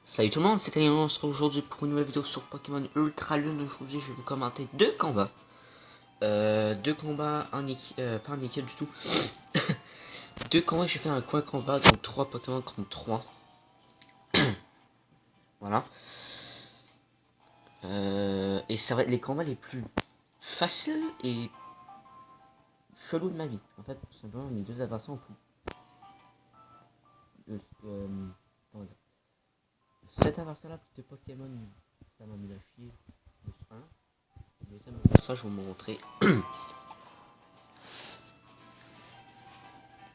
Salut tout le monde, c'est Léon, on se retrouve aujourd'hui pour une nouvelle vidéo sur Pokémon Ultra Lune. Aujourd'hui, je vais vous commenter deux combats. Deux combats en équipe, pas en équipe du tout. Deux combats que j'ai fait dans le coin combat, donc 3 Pokémon contre 3. Voilà. Et ça va être les combats les plus faciles et chelous de ma vie. En fait, tout simplement, mes deux adversaires ont pris. Cet adversaire-là, plus de Pokémon, ça m'a mis la chier. Le deuxième adversaire, je vais vous montrer.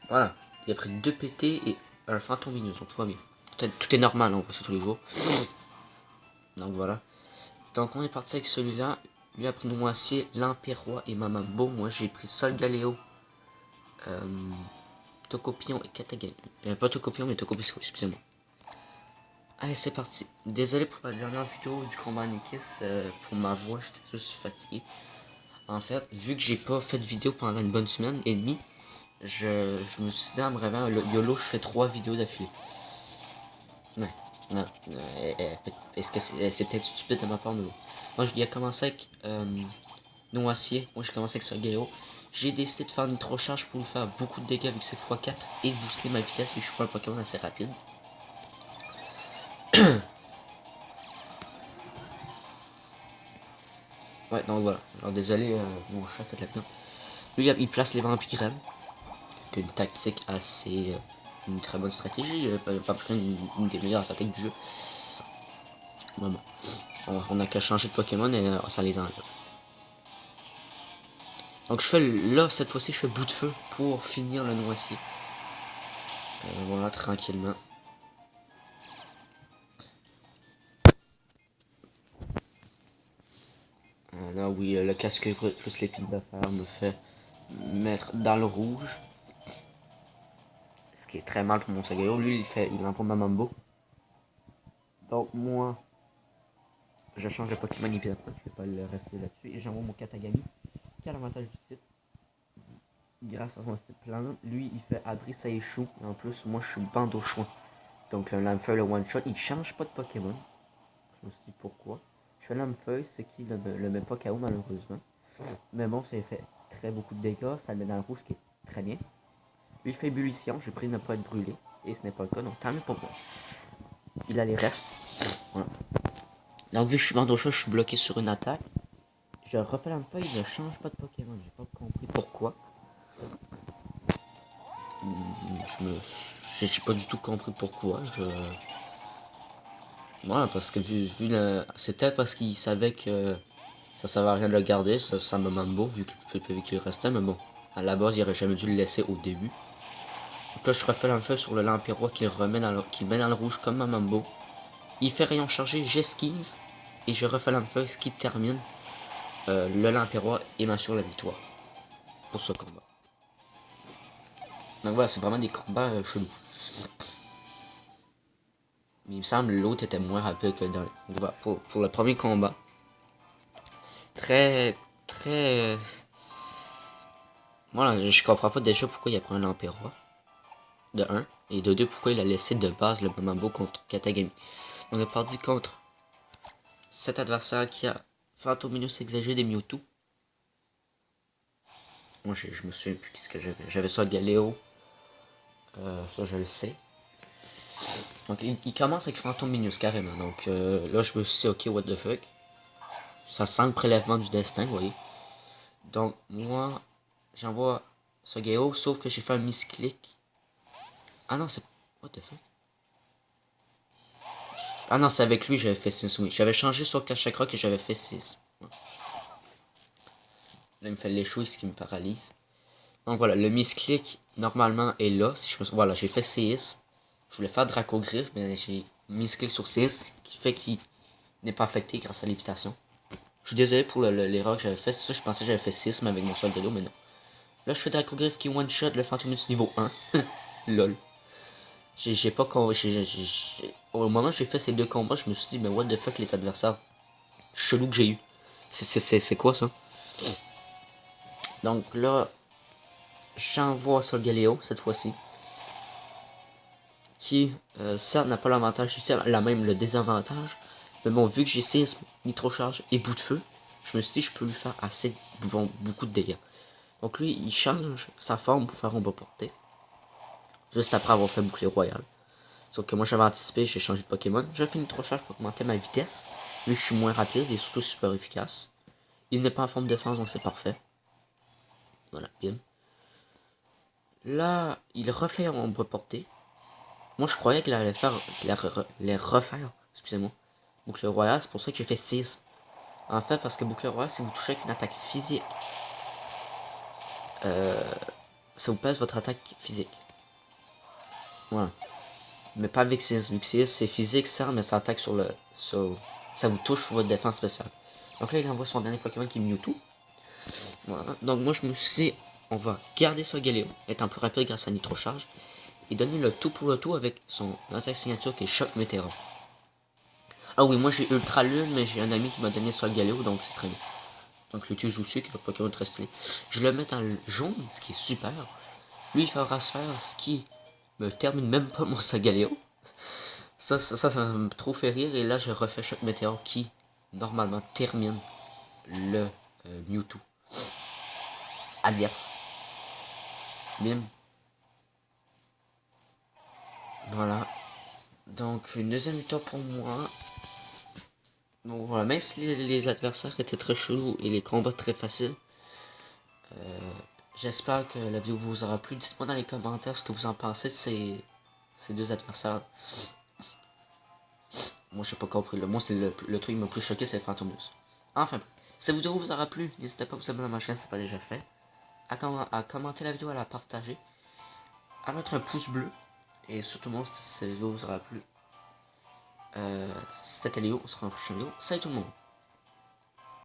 Voilà, il a pris 2 PT et un Fantominus, donc tout va bien. Tout est normal, hein, on fait ça tous les jours. Donc voilà. Donc on est parti avec celui-là. Lui a pris Noircier, l'Empérois et Mamambo. Moi j'ai pris Solgaleo, Tocopion et Katagami. Pas Tocopion mais Tocopisco, excusez-moi. Allez, c'est parti. Désolé pour la dernière vidéo du combat Nikis, pour ma voix, j'étais juste fatigué. En fait, vu que j'ai pas fait de vidéo pendant une bonne semaine et demie, je me suis dit en me réveillant, YOLO, je fais 3 vidéos d'affilée. Ouais, non, est-ce que c'est peut-être stupide de ma part, mais moi j'ai commencé avec Noircier, moi j'ai commencé avec Solgaleo. J'ai décidé de faire une Nitro-Charge pour lui faire beaucoup de dégâts avec cette x4 et booster ma vitesse, vu que je suis pas un Pokémon assez rapide. Ouais, donc voilà. Alors désolé, mon chat fait de la peine. Lui, il place les vampires, c'est une tactique assez... une très bonne stratégie, pas plus une des meilleures stratégies du jeu. Bon, on a qu'à changer de Pokémon et ça les enlève. Donc je fais là, cette fois-ci, je fais bout de feu pour finir le Noircier. Voilà, tranquillement. Là, oui, le casque plus l'épine d'affaires me fait mettre dans le rouge. Ce qui est très mal pour mon Solgaleo. Lui, il en prend ma Mambo. Donc moi, je change de Pokémon évidemment. Je vais pas le rester là-dessus. Et j'envoie mon Katagami, qui a l'avantage du type. Grâce à son style plan, lui, il fait abri, ça échoue. Et en plus, moi, je suis bande au choix. Donc le Lamfeuille, le one shot, il change pas de Pokémon. Je me suis dit pourquoi. Je fais Lamfeuille, ce qui le met pas KO malheureusement. Mais bon, ça fait très beaucoup de dégâts, ça le met dans le rouge, ce qui est très bien. Lui, il fait ébullition, j'ai pris de ne pas être brûlé. Et ce n'est pas le cas, donc tant mieux pour moi. Il a les restes. Voilà. Donc vu que je suis bande au choix, je suis bloqué sur une attaque. Je refais Lamfeuille, il ne change pas de Pokémon. J'ai pas compris pourquoi. J'ai pas du tout compris pourquoi. Voilà, parce que vu c'était parce qu'il savait que ça servait à rien de le garder, ça me Mambo, vu qu'il restait, mais bon, à la base, il aurait jamais dû le laisser au début. Donc là, je refais un feu sur le Lampirois qui met dans le rouge comme ma Mambo. Il fait rayon chargé, j'esquive, et je refais un feu, ce qui termine le Lampirois et m'assure la victoire pour ce combat. Donc voilà, c'est vraiment des combats chelous. Mais il me semble l'autre était moins rapide que dans... Voilà, pour le premier combat. Très... Voilà, je comprends pas déjà pourquoi il a pris un Lampirois. De 1. Et de 2, pourquoi il a laissé de base le Mambo contre Katagami. On est parti contre cet adversaire qui a Fantominus exagéré des Mewtwo. Moi, je me souviens plus qu'est-ce que j'avais. J'avais ça Galéo. Ça, je le sais. Donc, il commence avec Fantominus carrément. Donc, là, je me suis dit, ok, what the fuck. Ça sent le prélèvement du destin, vous voyez. Donc, moi, j'envoie ce Galéo, sauf que j'ai fait un misclick. Ah non, c'est... What the fuck. Ah non, c'est avec lui j'avais fait 6, oui. J'avais changé sur Kachakra que j'avais fait 6. Ouais. Là, il me fait l'échouer, ce qui me paralyse. Donc voilà, le misclick, normalement, est là. Si je me... Voilà, j'ai fait 6. Je voulais faire Dracogriffe, mais j'ai misclick sur 6, ce qui fait qu'il n'est pas affecté grâce à l'évitation. Je suis désolé pour l'erreur que j'avais fait. C'est ça, je pensais que j'avais fait 6, mais avec mon Solgaleo, mais non. Là, je fais Dracogriffe qui one-shot le Fantominus niveau 1. Lol. J'ai pas compris. Au moment où j'ai fait ces deux combats, je me suis dit, mais what the fuck, les adversaires chelous que j'ai eu. C'est quoi ça? Donc là, j'envoie Solgaleo cette fois-ci. qui, certes, n'a pas l'avantage du tir, elle a même le désavantage. Mais bon, vu que j'ai séisme, nitrocharge et bout de feu, je me suis dit je peux lui faire assez beaucoup de dégâts. Donc lui, il change sa forme pour faire un bas porté. Juste après avoir fait bouclier royal. Sauf que moi j'avais anticipé, j'ai changé de Pokémon. J'ai fait nitrocharge pour augmenter ma vitesse. Lui, je suis moins rapide et surtout super efficace. Il n'est pas en forme de défense, donc c'est parfait. Voilà, bim. Là, il refait en bas porté. Moi, je croyais qu'il allait faire, allait refaire, excusez-moi, bouclier royal. C'est pour ça que j'ai fait 6. En fait, parce que bouclier royal, si vous touchez avec une attaque physique, ça vous pèse votre attaque physique. Voilà. Mais pas avec 6. Vu que 6, c'est physique, ça, mais ça attaque sur le. Ça vous touche sur votre défense spéciale. Donc là, il envoie son dernier Pokémon qui est Mewtwo. Voilà. Donc moi, je me suis dit, on va garder ce Galéo, étant plus rapide grâce à Nitrocharge, et donner le tout pour le tout avec son attaque signature qui est Choc Météor. Ah oui, moi j'ai Ultra Lune, mais j'ai un ami qui m'a donné Sol Galéo, donc c'est très bien. Donc je l'utilise aussi, qui est un Pokémon très stylé. Je le mets dans le jaune, ce qui est super. Lui, il fera se faire ce qui me termine même pas mon Sol Galéo. Ça m'a trop fait rire, et là je refais Choc Météor qui, normalement, termine le Mewtwo adverse. Bim. Voilà. Donc une deuxième victoire pour moi. Donc voilà, même si les adversaires étaient très chelous et les combats très faciles, j'espère que la vidéo vous aura plu. Dites-moi dans les commentaires ce que vous en pensez de ces deux adversaires. Moi j'ai pas compris, moi c'est le truc qui m'a plus choqué, c'est Phantomus. Enfin, si la vidéo vous aura plu, n'hésitez pas à vous abonner à ma chaîne si ce n'est pas déjà fait, à commenter la vidéo, à la partager, à mettre un pouce bleu, et surtout moi si cette vidéo vous aura plu. C'était Léo, on se retrouve dans la prochaine vidéo. Salut tout le monde!